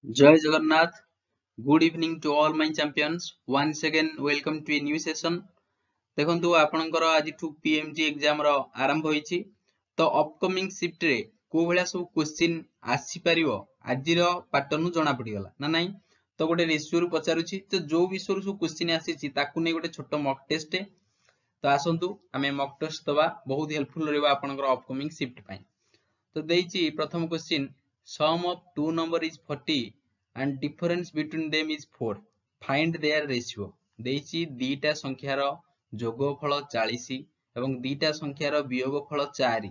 जय Jagannath. Good evening to all my champions. Once again, welcome to a new session. देखंतु आपनकर आज PMG exam रो आरंभ होईची तो अपकमिंग शिफ्ट रे को भलिया सब क्वेश्चन आसी परिवो आजिरो पैटर्न जणा पडिगला ना नाही तो गोटे रेशियो रु पचारुची तो जो विषय रु सब क्वेश्चन आसीची ताकू नै गोटे छोटो मॉक टेस्ट तो आसंतु आमे मॉक टेस्ट दबा बहुत हेल्पफुल रहबा आपनकर अपकमिंग शिफ्ट पई तो देइची प्रथम question sum of two number is 40 and difference between them is 4 find their ratio देइची दीटा संख्यार जोगफल 40 एवं दीटा संख्यार वियोगफल 4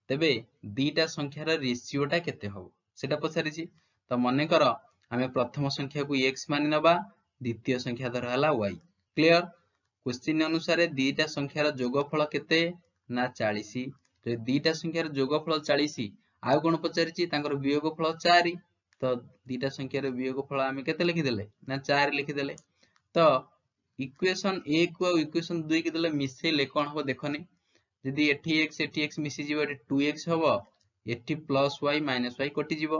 तेबे दीटा संख्यार रेशियोटा केते हबो सेटा पछारिची तो मने कर आमे प्रथम संख्या को x मानि नबा द्वितीय संख्या धर हला y क्लियर क्वेश्चन अनुसार दीटा संख्यार जोगफल केते ना 40 तो दीटा संख्यार जोगफल 40 आउ कोन पछारिची तांकर वियोगफल 4 तो दीटा संख्यार वियोगफल आमे केते लिखि देले ना 4 लिखि देले तो इक्वेशन 1 को इक्वेशन 2 के देले मिसेले कोन हो देखनी यदि एठी x मिसि जीव एठी 2x हबो एठी प्लस y माइनस y कटि जीव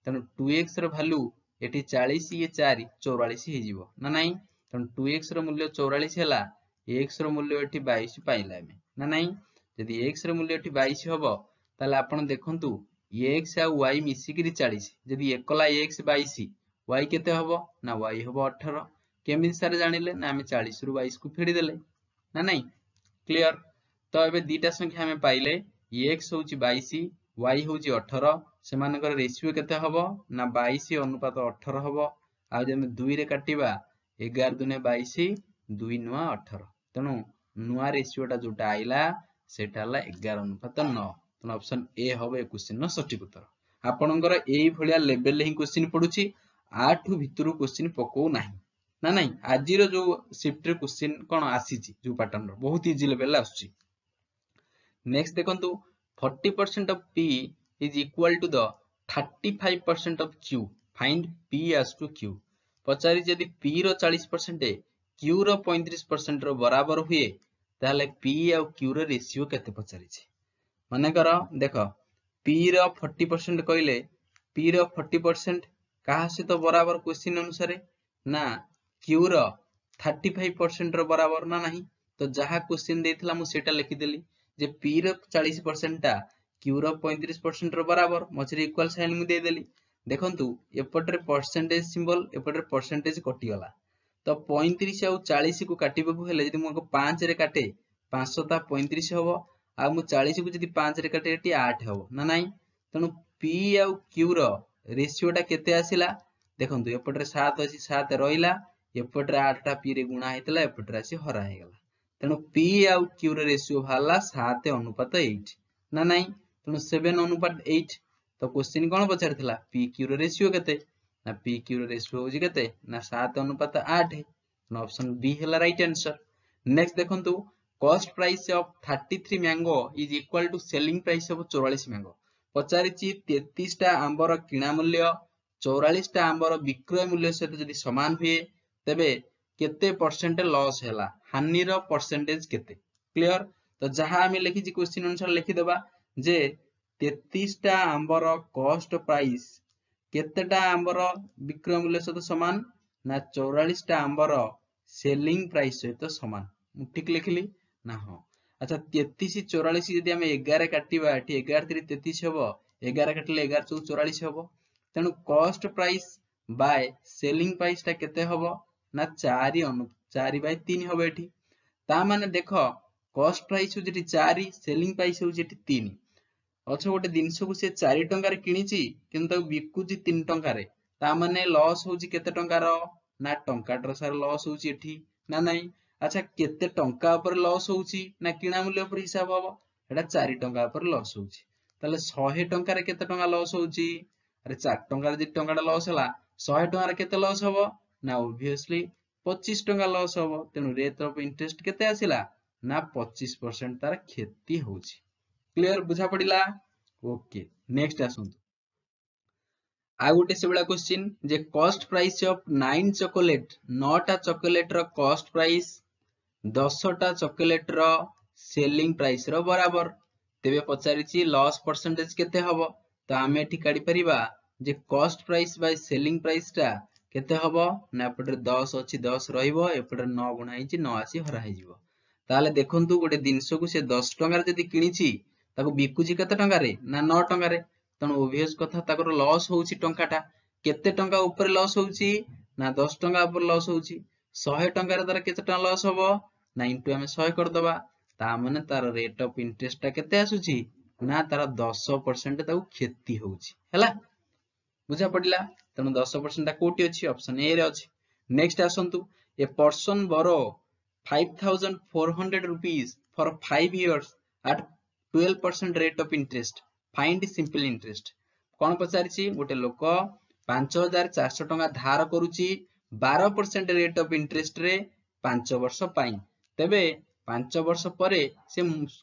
तनो 2x रो वैल्यू एठी 40 ये 4 44 हे जीव ना नाही तनो 2x रो मूल्य 44 हला x रो मूल्य एठी 22 पाइला हमें ना नाही यदि x रो मूल्य एठी 22 हबो ताले आपण देखंतु x आ y मिसि किरि 40 यदि एकला x 22 y केते हबो ना y हबो 18 केमिन सारे जानिले ना हमें 40 रु 22 को फेडी देले ना नाही क्लियर तो एबे दीटा संख्या हमें पाइले x होची 22 y होची 18 से मानकर रेशियो केते हबो ना 22 अनुपात 18 हबो आ जे हम 2 रे काटिबा 11 दुने 22 2 नुआ 18 तनो नुआ रेशियोटा जोटा आइला सेटा हला 11 अनुपात 9 तनो ऑप्शन ए हबो ए क्वेश्चन नो सटीक उत्तर आपनकर एई भलिया लेवल रे ही क्वेश्चन पडुची आठु भितरु क्वेश्चन पको नाही ना नाही आजिर जो शिफ्ट रे क्वेश्चन कोन आसीची जो पैटर्न रो बहुत इजी लेवल आछी नेक्स्ट देखंतु 40% of p is equal to the 35% of q find p as to q पचारि यदि p रो 40% q रो 35% रो बराबर हुए ताले p और q रो रेशियो केते पचारि छी माने कर देखो p रो 40% कहले p रो 40% कहा से तो बराबर क्वेश्चन अनुसार ना q रो 35% रो बराबर ना नहीं तो जहा क्वेश्चन देथिला मु सेटा लिखि देली जे p रो 40% ता q रो 35% रो बराबर मछरी इक्वल साइन मु दे देली देखंतु एपटरे परसेंटेज सिंबल एपटरे परसेंटेज कटि गला तो 35 और 40 को काटिबेकु हेले जदि मु 5 रे काटे 500 ता 35 हबो आ मु 40 को जदि 5 रे काटे एटी 8 हबो ना नाही तनु p और q रो रेशियोटा केते आसिला देखंतु एपटरे 7 अछि 7 रहिला एपटरे 8 टा p रे गुणा हेतला एपटरे आसी हरा हेगला तेणु p आउ q रे रेशियो भाला 7 अनुपात 8 ना नाही तेणु 7 अनुपात 8 तो क्वेश्चन कोन पचारथिला p q रे रेशियो केते ना p q रे रेशियो होजी केते ना 7 अनुपात 8 तेणु ऑप्शन बी हैला राइट आंसर नेक्स्ट देखंतु cost price of 33 mango is equal to selling price of 44 mango पचारिची 33 टा आंबर किणा मूल्य 44 टा आंबर विक्रय मूल्य सहित जदि समान हुए तबे केते परसेंट लॉस हैला हानि रो परसेंटेज केते क्लियर तो जहां हमें लिखि जी क्वेश्चन अनुसार लिखि देबा जे 33 टा आंबर कॉस्ट प्राइस केतेटा आंबर विक्रय मूल्य सहित समान ना 44 टा आंबर सेलिंग प्राइस सहित समान मु ठीक लिखिली ना हो अच्छा 33 44 यदि हम 11 काटिबा एठी 11 3 33 हबो 11 काटिले 11 4 44 हबो तेनु cost price by selling price ता केते हबो ना 4 बाय 3 हबो एठी ता माने देखो कॉस्ट प्राइस हो जेठी 4 सेलिंग प्राइस हो जेठी 3 अच्छा गोटे जिंस को से 4 टंका रे किनिची किंतु बिकुची 3 टंका रे ता माने लॉस होची केते टंका रो ना टंकाटर सार लॉस होची एठी ना नाही अच्छा केते टंका ऊपर लॉस होची ना किणा मूल्य ऊपर हिसाब हबो एटा 4 टंका ऊपर लॉस होची ताले 100 टंका रे केते टंका लॉस होची अरे 4 टंका रे जे टंकाटा लॉस हला 100 टंका रे केते लॉस हबो ना ऑब्वियसली 25 टंका लॉस हबो तेनु रेट ऑफ इंटरेस्ट केते आसिला ना 25% तार क्षति होची क्लियर बुझा पडिला ओके नेक्स्ट आसंतु आ गोटे से बडा question J cost price of 9 chocolate 9 टा चॉकलेट रो कॉस्ट प्राइस 10 टा चॉकलेट रो सेलिंग प्राइस रो बराबर तेबे पचारिची लॉस परसेंटेज केते हबो तो आमे एठी काढी परिबा जे cost price by selling price टा केते हबो ना एपटे 10 अछि 10 रहिबो एपटे 9 गुणा हिची 9 आसी हरा हे जिवो ताले देखंतु गोटे जिंस को से 10 टंका रे जदी किनिछि ताको बिकुछि केते टंका रे ना 9 टंका रे तण ओबियस कथा ताकर लॉस होउछि टंकाटा केते टंका ऊपर लॉस होउछि ना 10 टंका ऊपर लॉस होउछि 100 टंका रे तार केते टंका लॉस हबो ना इनटू हम 100 कर दबा ता माने तार रेट ऑफ इंटरेस्ट टा केते आसुछि ना तार 10% ताऊ क्षति होउछि हैला बुझा पड़िला तण 10% ता कोटी अछि ऑप्शन ए रे अछि नेक्स्ट आसंतु a person borrow 5400 rupees for 5 years at 12% rate of interest find simple interest कोन पचारिछि गोटे लोक 5400 टंका धार करूछि 12% रेट ऑफ इंटरेस्ट रे 5 वर्ष पाई तेबे 5 वर्ष परे से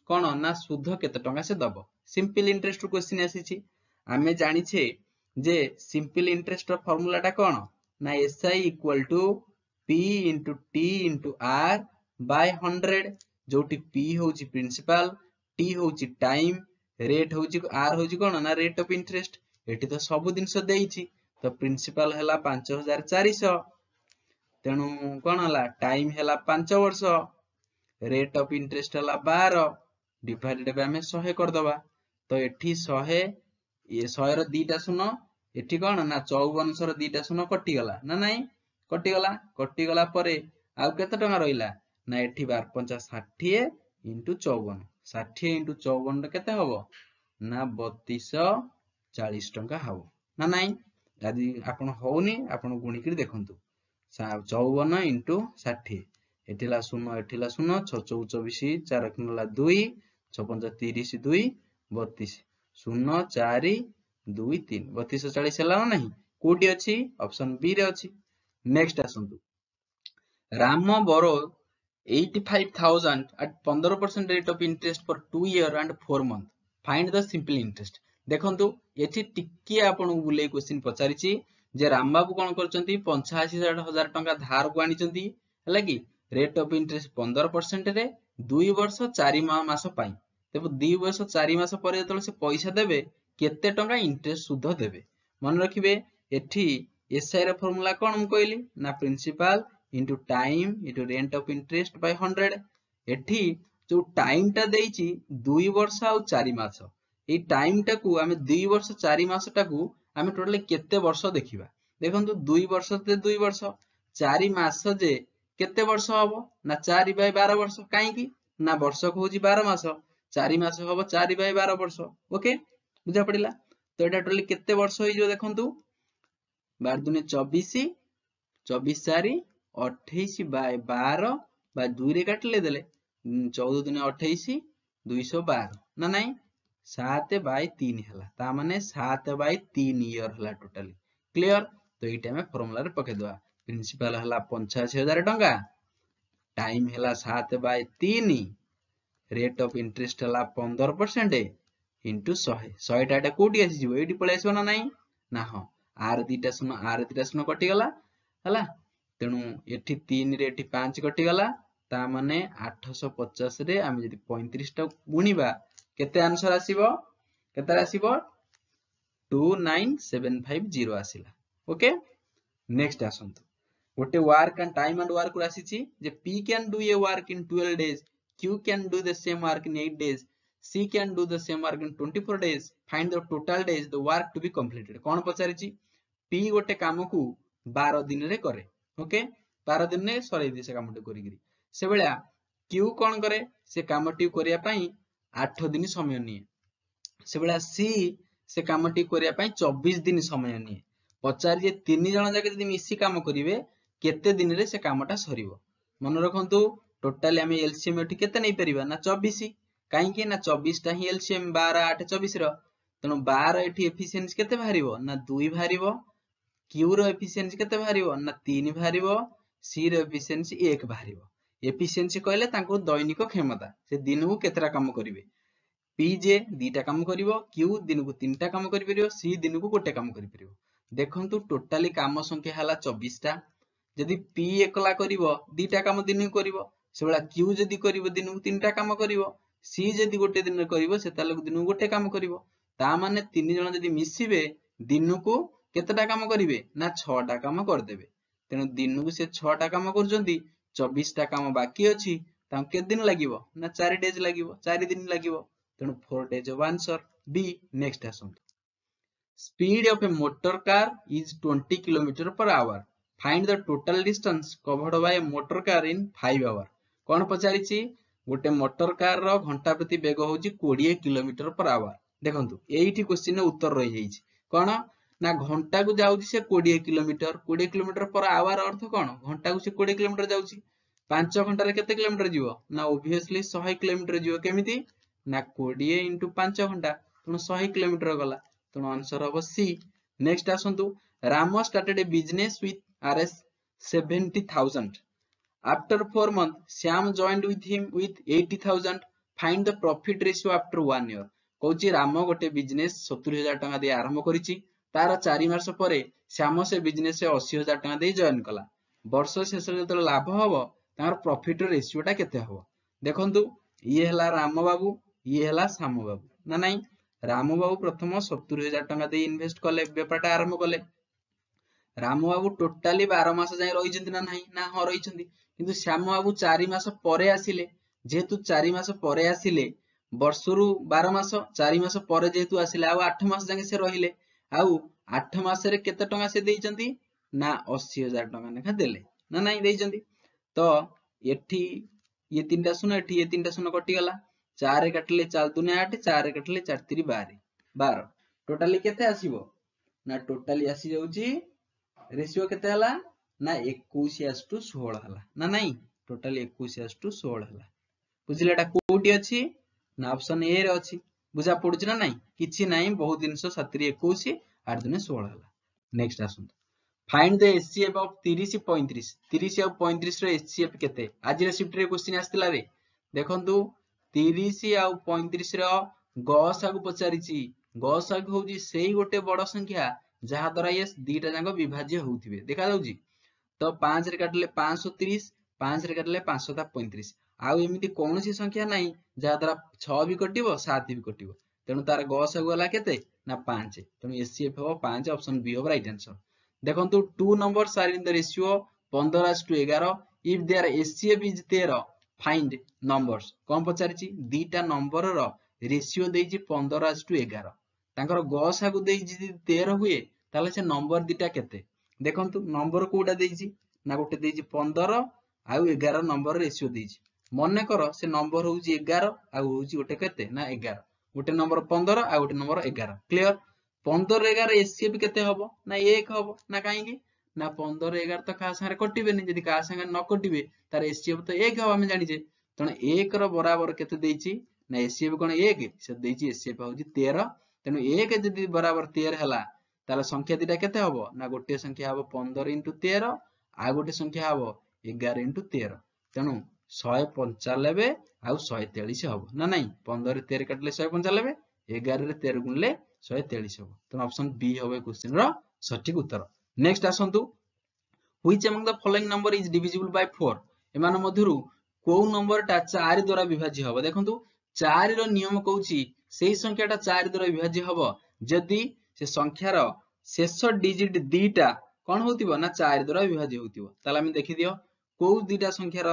कोन ना सुध केते टंका से दबो सिंपल इंटरेस्ट क्वेश्चन आसीछि आमे जानिछे जे सिंपल इंटरेस्ट रो फार्मूला टा कोन ना SI equal to P into T into R by 100 जोटी P होउची प्रिंसिपल T होउची टाइम रेट होउची R होउची कोन ना रेट ऑफ इंटरेस्ट एठी तो सब दिनस देइची तो प्रिंसिपल हला 5400 तेनु कोन हला टाइम हला 5 वर्ष रेट ऑफ इंटरेस्ट हला 12 डिवाइडेड बाय हमें 100 कर दबा तो एठी 100 ये 100 रो दीटा शून्य एठी कोन ना 5400 रो दीटा शून्य कटि गला ना नाही कटि गला परे आउ केते टंका रहिला ना एठी 12 60 into 54 60 into 54 केते हबो ना 3240 टंका हबो ना नाही यदि आपण होउनी आपण गुणी के देखंतु 54 into 60 एठिला 0 एठिला 0 6 24 4 किनला 2 6 5 30 2 32 0 4 2 3 3240 हला ना नाही कोठी अछि ऑप्शन बी रे अछि नेक्स्ट आसंतु राम बोरो 85,000 at 15% rate of interest for 2 year and 4 month find the simple interest देखंतु एठी टिकी आपण बुले क्वेश्चन पचारिछि जे राम बाबू कोन करचंती 85,000 टंका धार को आनिचंती हला कि रेट ऑफ इंटरेस्ट 15% रे 2 वर्ष 4 मास पाई तेबो 2 वर्ष 4 मास परे जतले से पैसा देबे केते टंका इंटरेस्ट सुध देबे मन रखिबे एठी एसआई रे फार्मूला कोन हम कहली ना principal into time into rate of interest by 100 एठी जो टाइम टा देइची 2 वर्ष आ 4 मास ए टाइम टा को हमें 2 वर्ष 4 मास टा को हमें टोटली केते वर्ष देखिबा देखंतु 2 वर्ष ते 2 वर्ष 4 मास जे केते वर्ष हबो ना 4 बाय 12 वर्ष काई की ना वर्ष को होजी 12 मास 4 मास हबो 4 बाय 12 वर्ष ओके बुझा पड़िला तो एटा टोटली केते वर्ष होई जो देखंतु 12 दुने 24 24 4 28 बाय 12 बाय 2 रे काटले देले 14 दुने 28 212 ना नाही 7 बाय 3 हला ता माने 7 बाय 3 ईयर हला टोटली क्लियर तो एटा में फार्मूला रे पके दवा प्रिंसिपल हला 85,000 टंका टाइम हला 7 बाय 3 रेट ऑफ इंटरेस्ट हला 15% into 100 टाटा कोटी आसी जिवो एटी पळे आसीबो ना नाही ना हो आर दीटा शून्य कटि गला हला तेनु एठी 3 रे एठी 5 कटि गला ता माने 850 रे आमे जदी 35 टा गुणीबा केते आंसर आसीबो केते आसीबो 29750 आसीला ओके नेक्स्ट आसंतु गोटे work and time and work आसीची जे P can do a work in 12 days Q can do the same work in 8 days C can do the same work in 24 days find the total days the work to be completed कोन पचारिची P गोटे काम को 12 दिन रे करे okay 12 दिन रे सरै दे से कामटे करिगिरी से बेला Q कोन करे से कामटी करिया पई 8 दिन समय निए से बेला C से कामटी करिया पई 24 दिन समय निए पचारि जे तीन जण जाके जदी मिसी काम करिवे केते दिन रे से कामटा सरीबो मन रखंतु टोटली हम एलसीएम एठी केते नै परिबा ना 24 काई कि ना 24 टा ही एलसीएम 12 8 24 रो तनो 12 एठी एफिशिएंसी केते भारिबो ना 2 भारिबो Q रो एफिशिएंसी केते भारिबो ना 3 भारिबो C रो एफिशिएंसी 1 भारिबो एफिशिएंसी कहले तांको दैनिक क्षमता से दिनकु केतरा काम करिवे P जे दीटा काम करिवो Q दिनकु तीनटा काम करि परिवो C दिनकु गोटे काम करि परिवो देखंतु टोटली काम संख्या हला 24 टा जदी P एकला करिवो दीटा काम दिनकु करिवो सेबला Q जदी करिवो दिनकु तीनटा काम करिवो C जदी गोटे दिन करिवो से ताले दिनकु गोटे काम करिवो ता माने तीन जण जदी मिसिबे दिनकू केतेटा काम करिवे ना 6टा काम करदेबे तेणु दिनकू से 6टा काम करूछंती 24टा काम बाकी अछि तांको केते दिन लागिवो ना 4 डेज लागिवो 4 दिन लागिवो तेणु 4 days of answer B. Next आसंतु speed of a motor car is 20 kilometre per hour find the total distance covered by a motor car in 5 hour कोन पचारिछि गोटे मोटर कार रो घंटा प्रति वेग होउची 20 किलोमीटर पर आवर देखंतु एइठी क्वेश्चन रे उत्तर रहि जाइछि कोन ना घंटा को जाउची से 20 किलोमीटर पर आवर अर्थ कोन घंटा को से 20 किलोमीटर जाउची 5 घंटा रे केते किलोमीटर जीवो ना ऑब्वियसली 100 किलोमीटर जीवो केमिति ना 20 * 5 घंटा तेणु 100 किलोमीटर गला तेणु आंसर हबो सी। नेक्स्ट आसंतु Ram started a business with RS 70,000 after 4 months Shyam joined with him with 80,000 find the profit ratio after 1 year कहूची राम गोटे बिजनेस 70,000 टका दे आरंभ करिछि तार 4 मास परे श्याम से बिजनेस 80,000 टका दे जॉइन कला वर्ष शेष जत लाभ हबो तार प्रॉफिट रेशियो टा केते हबो देखंतु ये हला राम बाबू ये हला श्याम बाबू ना नहीं राम बाबू प्रथम 70,000 टका दे इन्वेस्ट कले बेपारटा आरंभ कले राम बाबू टोटाली 12 मास जाय रहिचंती ना नहीं ना हो रहिचंती किंतु श्याम बाबू 4 मास परे आसिले जेहेतु 4 मास परे आसिले वर्षरु 12 मास 4 मास परे जेहेतु आसिले आ 8 मास जाके से रहिले आउ 8 मास रे केते टका से देइचंती ना 80,000 टका नेखा देले ना नहीं देइचंती तो एठी ये तीनटा शून्य एठी ये तीनटा शून्य कटि गला 4 रे काटले 4 दूने 8 4 रे काटले 4 3 12 टोटाली केते आसीबो ना टोटाली आसी जाउची रेशियो केते हला ना 21:16 हला ना नहीं टोटाली 21:16 हला बुझिले एटा कोठी अछि ना ऑप्शन ए रे अछि बुझा पडुछ ना नहीं किछि नहीं बहुत दिनस 7 21 8 दुने 16 हला। नेक्स्ट आसुन फाइंड द एचसीएफ ऑफ 30 35 30 और 35 रो एचसीएफ केते आज रे शिफ्ट रे क्वेश्चन आस्तिला रे देखंतु 30 और 35 रो गसा को पचारिछि गसा को होउची सेही गोटे बड़ संख्या जहा द्वारा ये दीटा जांग विभाज्य होउथिबे देखा जाउची तो 5 रे काटले 530 5 रे काटले 535 आउ एमिति कोनोसी संख्या नाही जहा द्वारा 6 भी कटिबो 7 भी कटिबो तेणु तार गसा गला केते ना 5 तेणु एचसीएफ हो 5 ऑप्शन बी हो राइट आंसर। देखंतु 2 numbers are in the ratio 15:11 if their HCF is 13 find numbers कोन पचारिछि दीटा नंबर रो रेशियो देइछि 15:11 तांकर गसा को देइछि 13 हुए ताले से नंबर दीटा केते देखंतु नंबर कोडा देइछि ना गोटे देइछि 15 आउ 11 नंबर रेशियो देइछि मने करो से नंबर होउछि 11 आउ होउछि गोटे केते ना 11 गोटे नंबर 15 आउ गोटे नंबर 11 क्लियर 15 11 एचसीएफ केते हबो ना 1 हबो ना काहेकि ना 15 11 तो का संगे कटिबेनी जदी का संगे न कटिबे तार एचसीएफ तो 1 हबो हम जानि जे तने 1 रो बराबर केते देइछि ना एचसीएफ कोन 1 से देइछि एचसीएफ होउछि 13 तेनु 1 जदी बराबर 13 हला ताले संख्या दिटा केते हबो ना गोटे संख्या हबो 15 * 13 आ गोटे संख्या हबो 11 * 13 तेनु 195 आउ 143 हबो ना नहीं 15 रे 13 काटले 195 11 रे 13 गुणले 143 हबो तो ऑप्शन बी हबो क्वेश्चन रो सठिक उत्तर। नेक्स्ट आसंतु which among the following number is divisible by 4 एमान मधुरु को नंबर टा 4 द्वारा विभाज्य हबो देखंतु 4 रो नियम कहूची सेही संख्याटा 4 द्वारा विभाज्य हबो जदी से संख्यार शेष डिजिट दीटा कोन होतिबो ना 4 द्वारा विभाज्य होतिबो ताला हम देखि दियो को दीटा संख्यार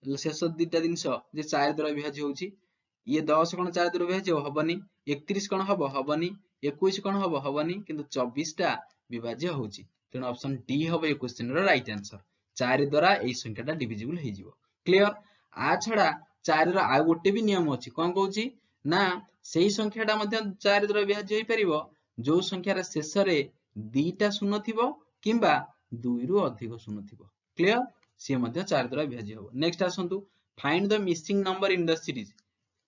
शेष दीटा जिंस जे 4 द्वारा विभाज्य होउची ये 10 कोन 4 द्वारा विभाज्य हबनी 31 कोन हबो हबनी 21 कोन हबो हबनी किंतु 24 टा विभाज्य होउची तेणु ऑप्शन डी हबो ए क्वेश्चन रो राइट आंसर 4 द्वारा एई संख्याटा डिविजिबल हे जिवो क्लियर। आ छडा 4 रो आ गोटे भी नियम अछि कोन कहूची ना सेही संख्याटा मध्ये 4 द्वारा विभाज्य होई परिबो जो संख्यार शेष रे दीटा शून्य थिबो किंबा 2 रु अधिक शून्य थिबो क्लियर से मध्ये 4 द्वारा विभाज्य होबो। नेक्स्ट आसंतु find the missing number in the series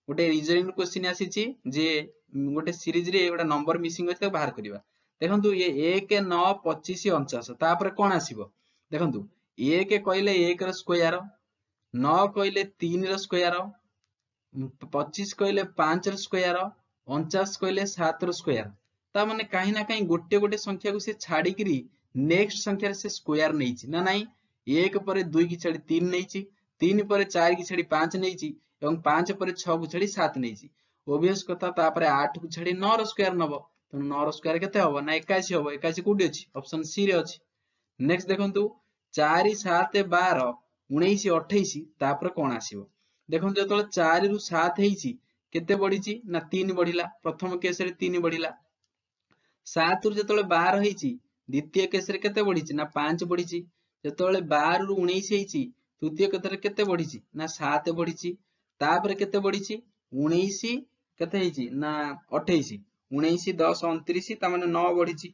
गोटे रीजनिंग क्वेश्चन आसीची जे गोटे सीरीज रे गोटे नंबर मिसिंग अछि बाहर करिवा देखंतु ये 1 9 25 49 तापर कोन आसीबो देखंतु 1 कहले 1 रो स्क्वायर 9 कहले 3 रो स्क्वायर 25 कहले 5 रो स्क्वायर 49 कहले 7 रो स्क्वायर ता माने काहे ना काहे गोटे गोटे संख्या को से छाडी करी नेक्स्ट संख्या रे से स्क्वायर नैछि ना नाही 1 परे 2 की छाडी 3 नैछि 3 परे 4 की छाडी 5 नैछि एवं 5 परे 6 को छाडी 7 नैछि ओबियस कथा तापरे 8 को छाडी 9 रो स्क्वायर नबो ତେଣु 9 ର स्क्वायर केते हबो ना 81 हबो 81 कोठी अछि ऑप्शन सी रे अछि नेक्स्ट देखंतु 4 7 12 19 28 तापर कोन आसीबो देखंतु जतले 4 रु 7 हेइची केते बढिची ना 3 बढिला प्रथम केस रे 3 बढिला 7 रु जतले 12 हेइची द्वितीय केस रे केते बढिची ना 5 बढिची जतले 12 रु 19 हेइची तृतीय केस रे केते बढिची ना 7 बढिची तापर केते बढिची 19 केते हेइची ना 28 19 10 29 ता माने 9 बढिची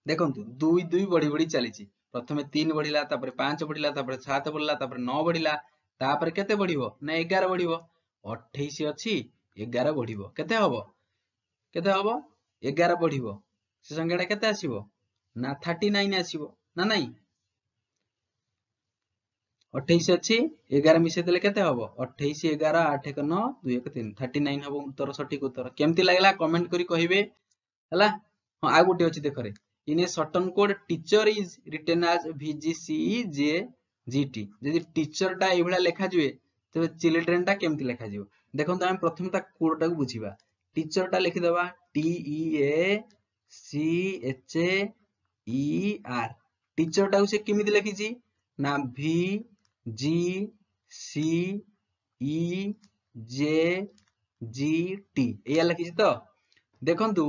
देखंतु 2 2 बढी बढी चलीची प्रथमे 3 बढिला तापर 5 बढिला तापर 7 बढिला तापर 9 बढिला तापर केते बढिबो ना 11 बढिबो 28 अछि 11 बढिबो केते हबो 11 बढिबो से संख्याटा केते आसीबो ना 39 आसीबो ना नाही 28 अछि 11 मिसे देले केते हबो 28 11 8 1 9 2 1 3 39 हबो उत्तर सठिक उत्तर केमति लागला कमेंट करी कहिबे हला हां आ गुटी अछि देखरे in a shorten code teacher is written as VGCEJGT जदि टीचर टा ए भला लेखा जिवे तबे चिल्ड्रन टा केमति लेखा जिवो देखंत हम प्रथम ता कोड टा को बुझिबा टीचर टा लिखि दबा TEACHER टीचर टा से केमिति लिखिची ना VGCEJGT एया लिखिची तो देखंतु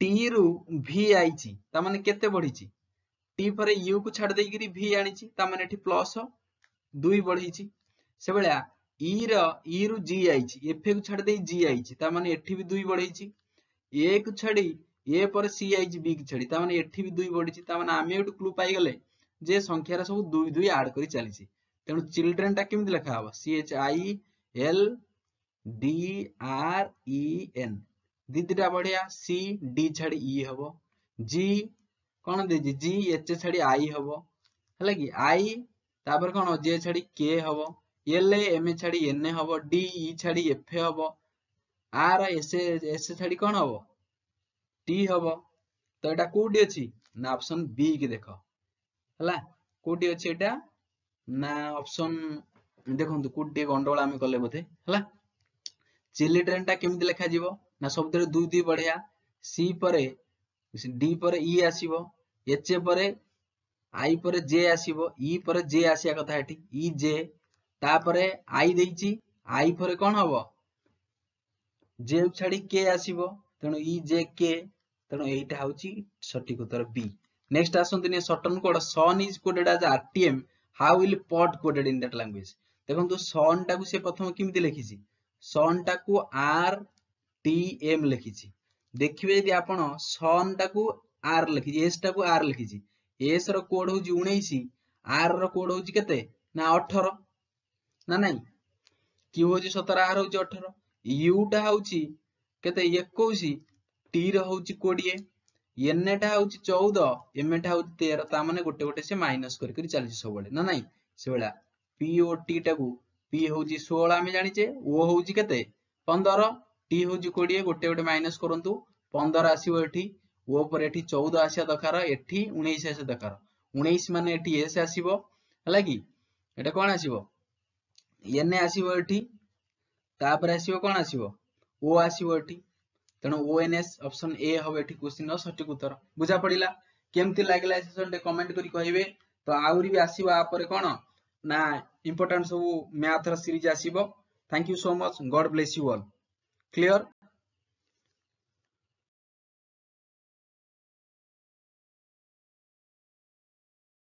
टी रु भी आईची ता माने केते बढ़ीची टी परे यू को छाड़ देई गिरी भी आनीची ता माने एठी प्लस 2 बढ़ीची से बेला ई रु जी आईची एफ को छाड़ देई जी आईची ता माने एठी भी 2 बढ़ीची ए को छाड़ी ए पर सी आईची बी को छाड़ी ता माने एठी भी 2 बढ़ीची ता माने आमे एटु क्लू पाई गले जे संख्या रा सब 2 2 ऐड करी चलीची तेनु चिल्ड्रन टा केमिति लिखा हबो CHILDREN दीदीटा बढ़िया सी डी छाड़ी ई हबो जी कौन देजी जी एच छाड़ी आई हबो हला कि आई तापर कौन जे छाड़ी के हबो एल एम छाड़ी एन हबो डी ई छाड़ी एफ हबो आर एस एस छाड़ी कौन हबो टी हबो तो एटा कोडी अछि ना ऑप्शन बी के देखो हला कोडी अछि एटा ना ऑप्शन देखंतु कोडी गंडोला हम कले बोथे हला चिल्ड्रन टा केमिति लेखा जीवो ना शब्द रे 2 2 बढ़िया सी परे डी परे ई आसीबो एच परे आई परे जे आसीबो ई परे जे आसिया कथा एठी ई जे ता परे आई देइची आई परे कोन हबो जे छाडी के आसीबो तेनो ई जे के तेनो एटा होची सठिक उत्तर बी नेक्स्ट आसंतनी certain code sun is coded as RTM how will pot coded in that language देखंतु सन टा को से प्रथम किमिति लिखिची सन टा को आर टी एम लिखिची देखिबे यदि आपण सन टा को आर लिखिची एस टा को आर लिखिची एस रो कोड होची 19 आर रो कोड होची केते ना 18 ना नाही क्यू होची 17 आर होची 18 यू टा होची केते 21 टी रो होची 20 एन टा होची 14 एम टा होची 13 ता माने गोटे गोटे से माइनस करि करि चली सब बळे ना नाही से बळा पी ओ टी टा को पी होची 16 आमे जानि छे ओ होची केते 15 टी होची 20 गोटे गोटे माइनस करंतु 15 आसीबो एठी ओ पर एठी 14 आसिया दरकार एठी 19 आसिया दरकार 19 माने एठी एस आसीबो हला कि एटा कोन आसीबो एन आसीबो एठी ता पर आसीबो कोन आसीबो ओ आसीबो एठी तेनो ओएनएस ऑप्शन ए हबो एठी क्वेश्चन नो सटीक उत्तर बुझा पडिला केमति लागला सेशन टे कमेंट करी कहिबे तो आउरी भी आसीबो आ परे कोन ना इंपोर्टेंट सब मैथ रा सीरीज आसीबो thank you so much God bless you all clear.